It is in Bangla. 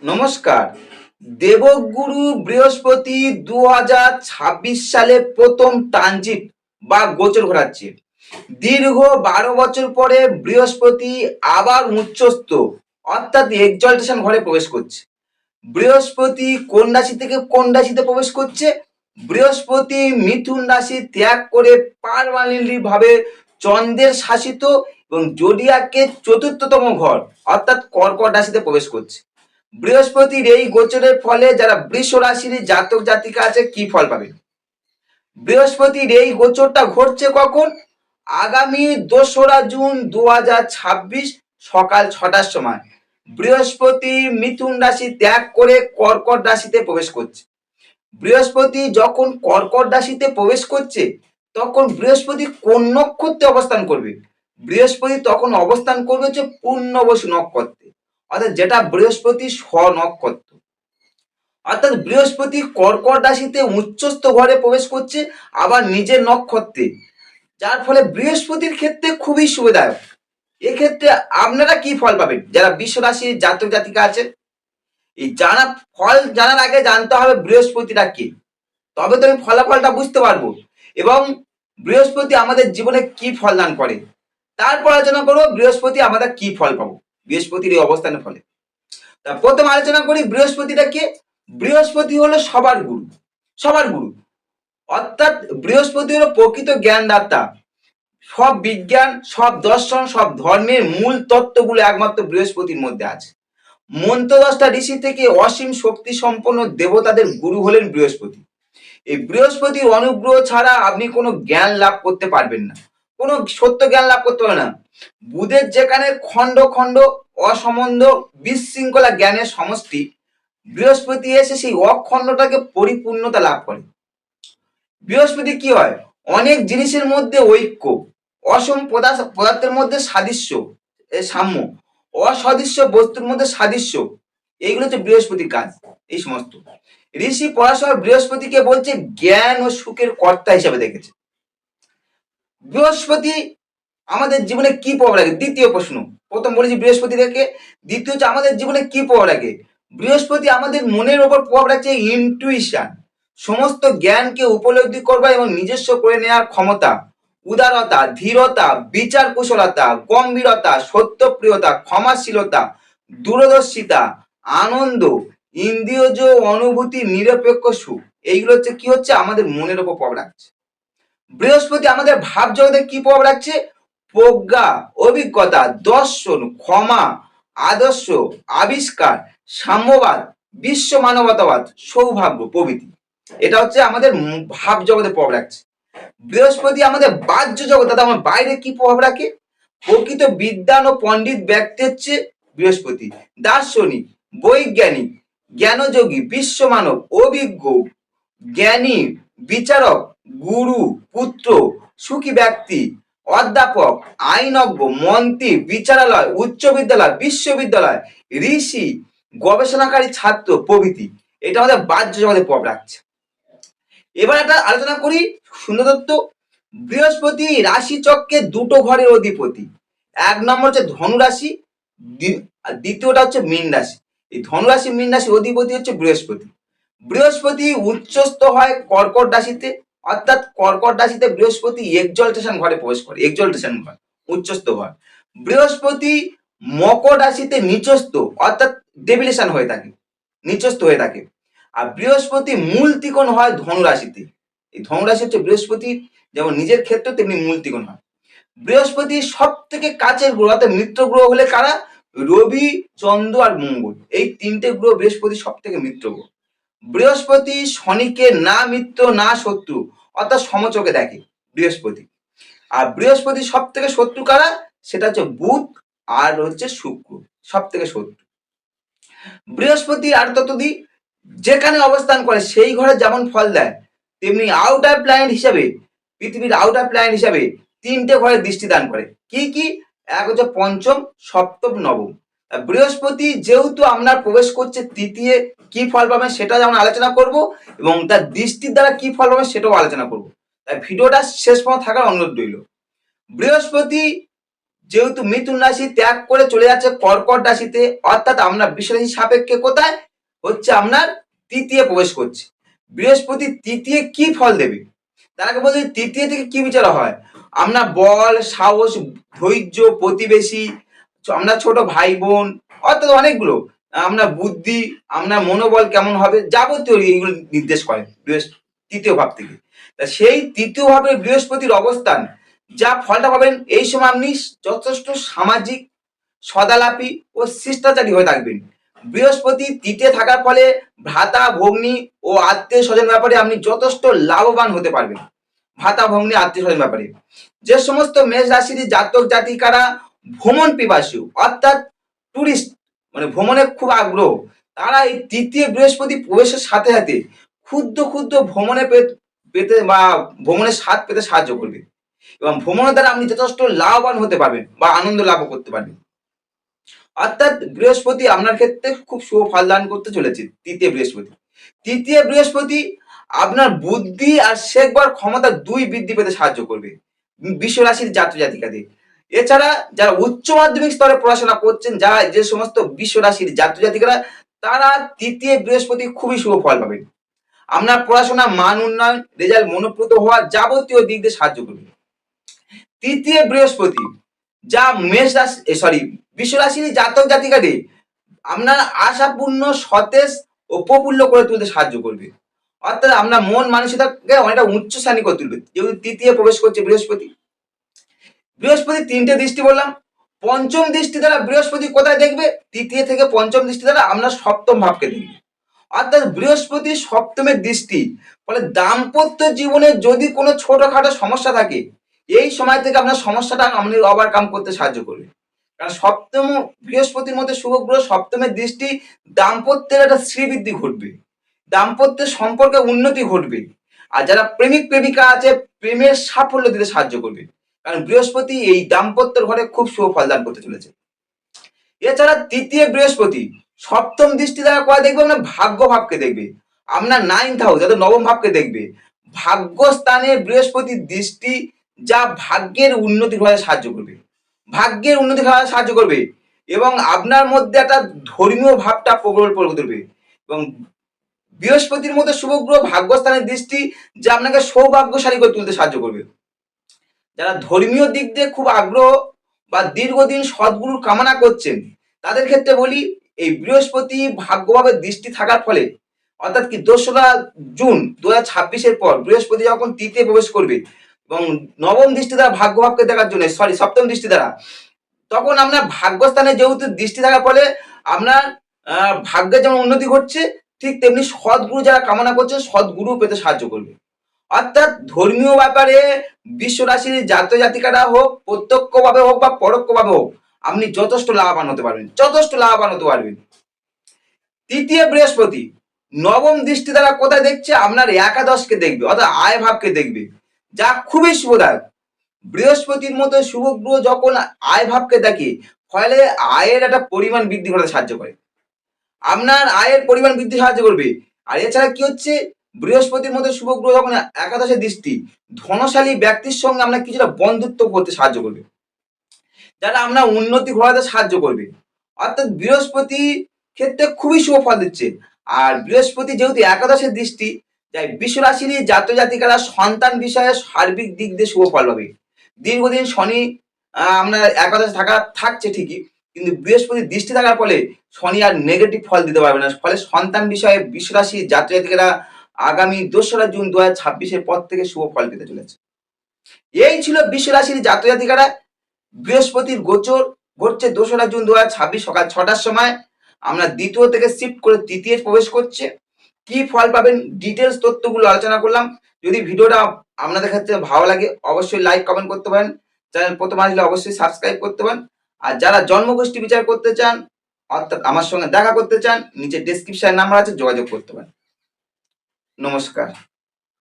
নমস্কার। দেবগুরু বৃহস্পতি 2026 সালে প্রথম ট্রানজিট বা গোচর ঘটাচ্ছে। দীর্ঘ 12 বছর পরে বৃহস্পতি আবার উচ্চস্থ অর্থাৎ এক্সলটেশন ঘরে প্রবেশ করছে। বৃহস্পতি কোন রাশি থেকে কোন রাশিতে প্রবেশ করছে? বৃহস্পতি মিথুন রাশি ত্যাগ করে পারমানেন্টলি ভাবে চন্দ্রের শাসিত এবং জোডিয়াকের চতুর্থতম ঘর অর্থাৎ কর্কট রাশিতে প্রবেশ করছে। বৃহস্পতির এই গোচরের ফলে যারা বৃষ রাশির জাতক জাতিকা আছে কি ফল পাবে? বৃহস্পতির এই গোচরটা ঘটছে কখন? আগামী 2রা জুন 2026 সকাল 6টার সময় বৃহস্পতি মিথুন রাশি ত্যাগ করে কর্কট রাশিতে প্রবেশ করছে। বৃহস্পতি যখন কর্কট রাশিতে প্রবেশ করছে তখন বৃহস্পতি কোন নক্ষত্রে অবস্থান করবে? বৃহস্পতি তখন অবস্থান করবে হচ্ছে পূর্ণবসু নক্ষত্রে, অর্থাৎ যেটা বৃহস্পতি স্বনক্ষত্র। অর্থাৎ বৃহস্পতি কর্কট রাশিতে উচ্চস্থ ঘরে প্রবেশ করছে আবার নিজের নক্ষত্রে, যার ফলে বৃহস্পতির ক্ষেত্রে খুবই সুবিধায়ক। এক্ষেত্রে আপনারা কি ফল পাবেন যারা বৃষ রাশির জাতক জাতিকা আছে? এই ফল জানার আগে জানতে হবে বৃহস্পতিটা কি, তবে তো আমি ফলাফলটা বুঝতে পারবো এবং বৃহস্পতি আমাদের জীবনে কি ফল দান করে। তারপর আলোচনা করবো বৃহস্পতি আমাদের কি ফল পাবো বৃহস্পতির এই অবস্থানের ফলে। তা প্রথম আলোচনা করি বৃহস্পতিটা কে। বৃহস্পতি হলো সবার গুরু, সবার গুরু, অর্থাৎ বৃহস্পতি হলো প্রকৃত জ্ঞানদাতা। সব বিজ্ঞান, সব দর্শন, সব ধর্মের মূল তত্ত্বগুলো একমাত্র বৃহস্পতির মধ্যে আছে। মন্ত্রদশটা ঋষি থেকে অসীম শক্তি সম্পন্ন দেবতাদের গুরু হলেন বৃহস্পতি। এই বৃহস্পতির অনুগ্রহ ছাড়া আপনি কোনো জ্ঞান লাভ করতে পারবেন না, কোনো সত্য জ্ঞান লাভ করতে পারবেন না। বুধের যেখানে খণ্ড খণ্ড অসম্বন্ধ বিশৃঙ্খলা জ্ঞানের সমষ্টি, বৃহস্পতি এসে সেই অখণ্ডটাকে পরিপূর্ণতা লাভ করে। বৃহস্পতি কি হয়? অনেক জিনিসের মধ্যে ঐক্য, অসম পদার্থের মধ্যে সাদৃশ্য, সাম্য, অসদৃশ্য বস্তুর মধ্যে সাদৃশ্য, এইগুলো হচ্ছে বৃহস্পতির কাজ। এই সমস্ত ঋষি পরাশর বৃহস্পতিকে বলছে জ্ঞান ও সুখের কর্তা হিসাবে দেখেছে। বৃহস্পতি আমাদের জীবনে কি প্রভাব রাখে? দ্বিতীয় প্রশ্ন, প্রথম বলেছি বৃহস্পতি থেকে, দ্বিতীয় হচ্ছে আমাদের জীবনে কি প্রভাব রাখে। বৃহস্পতি আমাদের মনের ওপর প্রভাব রাখছে ইনটুইশন, সমস্ত জ্ঞানকে উপলব্ধি করবা এবং নিজস্ব করে নেওয়ার ক্ষমতা, উদারতা, ধীরতা, বিচার কুশলতা, গম্ভীরতা, সত্যপ্রিয়তা, ক্ষমাশীলতা, দূরদর্শিতা, আনন্দ, ইন্দ্রিয়জ অনুভূতি, নিরপেক্ষ সুখ, এইগুলো হচ্ছে কি হচ্ছে আমাদের মনের ওপর প্রভাব রাখছে। বৃহস্পতি আমাদের ভাব জগতে কি প্রভাব রাখছে? প্রজ্ঞা, অভিজ্ঞতা, দর্শন, ক্ষমা, আদর্শ, আবিষ্কার, সাম্যবাদ, বিশ্ব মানবতাবাদ, সৌভাগ্য প্রভৃতি। এটা হচ্ছে আমাদের ভাব জগতে প্রভাব রাখছে। বৃহস্পতি আমাদের বাহ্য জগৎ, আমার বাইরে কি প্রভাব রাখে? প্রকৃত বিদ্বান ও পণ্ডিত ব্যক্তি হচ্ছে বৃহস্পতি, দার্শনিক, বৈজ্ঞানিক, জ্ঞানযোগী, বিশ্বমানব, অভিজ্ঞ, জ্ঞানী, বিচারক, গুরু, পুত্র, সুখী ব্যক্তি, অধ্যাপক, আইনজ্ঞ, মন্ত্রী, বিচারালয়, উচ্চ বিদ্যালয়, বিশ্ববিদ্যালয়, ঋষি, গবেষণাকারী ছাত্র প্রভৃতি। এটা আমাদের বাহ্য জগতে প্রভাব রাখছে। এবার একটা আলোচনা করি সুন্দরত্ব। বৃহস্পতি রাশি চক্রে দুটো ঘরের অধিপতি। এক নম্বর হচ্ছে ধনুরাশি, দ্বিতীয়টা হচ্ছে মীন রাশি। এই ধনুরাশি মীন রাশির অধিপতি হচ্ছে বৃহস্পতি। বৃহস্পতি উচ্চস্থ হয় কর্কট রাশিতে, অর্থাৎ কর্কট রাশিতে বৃহস্পতি এক্সলটেশন ঘরে প্রবেশ করে, এক্সলটেশন ঘর, উচ্চস্থ ঘর। বৃহস্পতি মকর রাশিতে নিচস্থ অর্থাৎ ডেভিলেশন হয়ে থাকে, নিচস্থ হয়ে থাকে। আর বৃহস্পতি মূল ত্রিকোণ হয় ধনু রাশিতে। এই ধনু রাশি হচ্ছে বৃহস্পতি যেমন নিজের ক্ষেত্রে তেমনি মূল ত্রিকোণ হয়। বৃহস্পতি সব থেকে কাছের গ্রহ, অর্থাৎ মিত্র গ্রহ হলে কারা? রবি, চন্দ্র আর মঙ্গল, এই তিনটে গ্রহ বৃহস্পতি সব থেকে মিত্র গ্রহ। বৃহস্পতি শনিকে না মিত্র না শত্রু অর্থাৎ সমচোখে দেখে বৃহস্পতি। আর বৃহস্পতি সব থেকে শত্রু কারা? সেটা হচ্ছে বুধ আর হচ্ছে শুক্র, সব থেকে শত্রু। বৃহস্পতি আর ততোদি যেখানে অবস্থান করে সেই ঘরে যেমন ফল দেয়, তেমনি আউটার প্ল্যানেট হিসাবে, পৃথিবীর আউটার প্ল্যানেট হিসাবে তিনটে ঘরে দৃষ্টি দান করে। কি কি? এক হচ্ছে পঞ্চম, সপ্তম, নবম। বৃহস্পতি যেহেতু আমরা প্রবেশ করছে তৃতীয়, কি ফল পাবেন সেটা যেমন আলোচনা করব এবং তার দৃষ্টির দ্বারা কি ফল পাবেন সেটাও আলোচনা করব। তাই ভিডিওটা শেষ পর্যন্ত থাকার অনুরোধ রইল। বৃহস্পতি যেহেতু মিথুন রাশি ত্যাগ করে চলে যাচ্ছে কর্কট রাশিতে, অর্থাৎ আমরা বৃষরাশি সাপেক্ষে কোথায় হচ্ছে আপনার তৃতীয় প্রবেশ করছে। বৃহস্পতি তৃতীয় কি ফল দেবে তার আগে বলছি তৃতীয় থেকে কি বিচার হয়। আমরা বল, সাহস, ধৈর্য, প্রতিবেশী, আমরা ছোট ভাই বোন, অর্থাৎ অনেকগুলো আমরা বুদ্ধি, আমরা মনোবল কেমন হবে, যাবতীয় এইগুলো নির্দেশ করে তৃতীয় ভাব থেকে। তা সেই তৃতীয় ভাবে বৃহস্পতির অবস্থান যা ফলটা পাবেন, এই সময় আপনি যথেষ্ট সামাজিক, সদালাপী ও শিষ্টাচারী হয়ে থাকবেন। বৃহস্পতি তৃতীয় থাকার ফলে ভ্রাতা, ভগ্নী ও আত্মীয় স্বজন ব্যাপারে আপনি যথেষ্ট লাভবান হতে পারবেন। ভাতা, ভগ্নী, আত্মীয় স্বজন ব্যাপারে যে সমস্ত মেষ রাশির জাতক জাতিকারা ভ্রমণ পিপাসু, অর্থাৎ টুরিস্ট, মানে ভ্রমণে খুব আগ্রহ, তারা এই তৃতীয় বৃহস্পতি প্রবেশের সাথে সাথে ক্ষুদ্র ক্ষুদ্র ভ্রমণে পেতে বা ভ্রমণের স্বাদ পেতে সাহায্য করবে এবং ভ্রমণের দ্বারা আপনি যথেষ্ট লাভবান হতে পারবেন বা আনন্দ লাভ করতে পারবেন। অর্থাৎ বৃহস্পতি আপনার ক্ষেত্রে খুব শুভ ফল দান করতে চলেছে। তৃতীয় বৃহস্পতি আপনার বুদ্ধি আর শেখবার ক্ষমতা দুই বৃদ্ধি পেতে সাহায্য করবে বিশ্ব রাশির জাতক জাতিকাদের। এছাড়া যারা উচ্চ মাধ্যমিক স্তরে পড়াশোনা করছেন, যারা যে সমস্ত বিশ্ব রাশির জাতক জাতিকারা, তারা তৃতীয় বৃহস্পতি খুবই শুভ ফল পাবেন। আপনার পড়াশোনা মান উন্নয়ন, রেজাল্ট মনোপ্রত হওয়া, যাবতীয় দিক দিয়ে সাহায্য করবে। তৃতীয় বৃহস্পতি যা মেষ রাশি বিশ্ব রাশির জাতক জাতিকাদের আপনার আশাপূর্ণ, সতেজ ও প্রফুল্ল করে তুলতে সাহায্য করবে। অর্থাৎ আপনার মন মানসিকতাকে অনেকটা উচ্চ শ্রেণী করে তুলবে, যেহেতু তৃতীয় প্রবেশ করছে বৃহস্পতি। তিনটে দৃষ্টি বললাম। পঞ্চম দৃষ্টি দ্বারা বৃহস্পতি কোথায় দেখবে? তৃতীয় থেকে পঞ্চম দৃষ্টি দ্বারা আপনার সপ্তম ভাবকে দেখবে। অর্থাৎ বৃহস্পতি সপ্তমের দৃষ্টি ফলে দাম্পত্য জীবনে যদি কোনো ছোটখাটো সমস্যা থাকে, এই সময় থেকে আপনার সমস্যাটা আপনি ওভারকাম করতে সাহায্য করবে। কারণ সপ্তম বৃহস্পতির মধ্যে শুভ গ্রহ সপ্তমের দৃষ্টি, দাম্পত্যের একটা শ্রীবৃদ্ধি ঘটবে, দাম্পত্যের সম্পর্কে উন্নতি ঘটবে। আর যারা প্রেমিক প্রেমিকা আছে, প্রেমের সাফল্য দিতে সাহায্য করবে, কারণ বৃহস্পতি এই দাম্পত্যের ঘরে খুব শুভ ফল দান করতে চলেছে। এছাড়া তৃতীয় বৃহস্পতি সপ্তম দৃষ্টি দ্বারা কোথায় দেখবে? আপনার ভাগ্য ভাবকে দেখবে, আপনার 9th হাউস অর্থাৎ নবম ভাবকে দেখবে। ভাগ্যস্থানে বৃহস্পতির দৃষ্টি যা ভাগ্যের উন্নতি ঘটাতে সাহায্য করবে, ভাগ্যের উন্নতি ঘটাতে সাহায্য করবে এবং আপনার মধ্যে একটা ধর্মীয় ভাবটা প্রবল করে তুলবে। এবং বৃহস্পতির মধ্যে শুভ গ্রহ ভাগ্যস্থানের দৃষ্টি যা আপনাকে সৌভাগ্যশালী করে তুলতে সাহায্য করবে। যারা ধর্মীয় দিক দিয়ে খুব আগ্রহ বা দীর্ঘদিন সদ্গুরুর কামনা করছেন, তাদের ক্ষেত্রে বলি এই বৃহস্পতি ভাগ্যভাবে দৃষ্টি থাকার ফলে, অর্থাৎ কি 2রা জুন 2026-এর পর বৃহস্পতি যখন তৃতীয় প্রবেশ করবে এবং নবম দৃষ্টি দ্বারা ভাগ্যভাবকে দেখার জন্য, সপ্তম দৃষ্টি দ্বারা, তখন আপনার ভাগ্যস্থানে যেহেতু দৃষ্টি থাকার ফলে আপনার ভাগ্যের যেমন উন্নতি ঘটছে, ঠিক তেমনি সদ্গুরু যারা কামনা করছে সদ্গুরু পেতে সাহায্য করবে। অর্থাৎ ধর্মীয় ব্যাপারে বিশ্ব রাশির জাতক জাতিকারা হোক, প্রত্যক্ষভাবে হোক বা পরোক্ষভাবে হোক, আপনি যথেষ্ট লাভবান হতে পারবেন, যথেষ্ট লাভবান হতে পারবেন। তৃতীয় বৃহস্পতি নবম দৃষ্টি দ্বারা কোথায় দেখছে? আপনার একাদশকে দেখবে, অর্থাৎ আয় ভাবকে দেখবে, যা খুবই শুভদায়ক। বৃহস্পতির মতো শুভ গ্রহ যখন আয় ভাবকে দেখে, ফলে আয়ের একটা পরিমাণ বৃদ্ধি করতে সাহায্য করে, আপনার আয়ের পরিমাণ বৃদ্ধি সাহায্য করবে। আর এছাড়া কি হচ্ছে, বৃহস্পতির মধ্যে শুভ গ্রহ যখন একাদশের দৃষ্টি, ধনশালী ব্যক্তির সঙ্গে আপনার কিছুটা বন্ধুত্ব করতে সাহায্য করবে, যারা আপনার উন্নতি ঘটাতে সাহায্য করবে। অর্থাৎ বৃহস্পতি ক্ষেত্রে খুবই শুভ ফল দিচ্ছে। আর বৃহস্পতি যেহেতু একাদশের দৃষ্টি, তাই বিশ্ব রাশির জাতক জাতিকারা সন্তান বিষয়ে সার্বিক দিক দিয়ে শুভ ফল পাবে। দীর্ঘদিন শনি আপনার একাদশে থাকছে ঠিকই, কিন্তু বৃহস্পতির দৃষ্টি থাকার ফলে শনি আর নেগেটিভ ফল দিতে পারবে না। ফলে সন্তান বিষয়ে বিশ্ব রাশির জাতক জাতিকারা আগামী 2রা জুন 2026-এর পর থেকে শুভ ফল পেতে চলেছে। এই ছিল বিশ্ব রাশির জাতক জাতিকারা। বৃহস্পতির গোচর ঘটছে 2রা জুন 2026 সকাল 6টার সময়। আমরা দ্বিতীয় থেকে শিফট করে তৃতীয় প্রবেশ করছে। কি ফল পাবেন ডিটেলস তথ্যগুলো আলোচনা করলাম। যদি ভিডিওটা আপনাদের ক্ষেত্রে ভালো লাগে, অবশ্যই লাইক কমেন্ট করতে পারেন। চ্যানেল প্রথম আসলে অবশ্যই সাবস্ক্রাইব করতে পারেন। আর যারা জন্মগোষ্ঠী বিচার করতে চান, অর্থাৎ আমার সঙ্গে দেখা করতে চান, নিচে ডেসক্রিপশন নাম্বার আছে, যোগাযোগ করতে পারেন। নমস্কার।